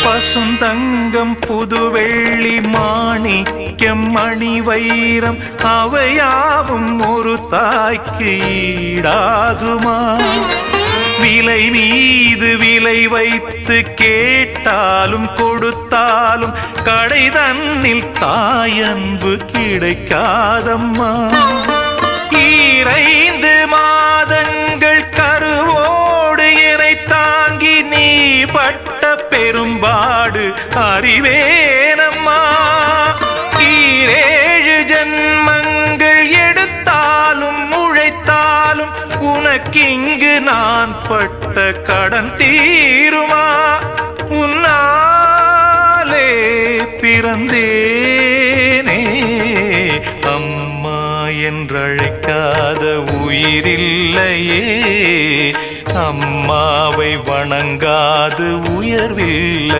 பசுந்தங்கம் புதுவெள்ளி மாணிக்கம் மணி வைரம் அவையாவும் ஒரு தாய்க்கு ஈடாகுமா? விலை மீது விலை வைத்து கேட்டாலும் கொடுத்தாலும் கடை தன்னில் தாயன்பு கிடைக்காதம்மா. 2 மாதங்கள் கருவோடு என்னை தாங்கி நீ பட்ட பெரும்பாடு அறிவேனம்மா. 7 ஜன்மங்கள் எடுத்தாலும் உழைத்தாலும் உனக்கிங்கு நான் பட்ட கடன் தீருமா? உன்னாலே பிறந்தேனே, அம்மா என்றழைக்காத உயிரில்லையே. அம்மாவை வணங்காது உயர்வில்லை.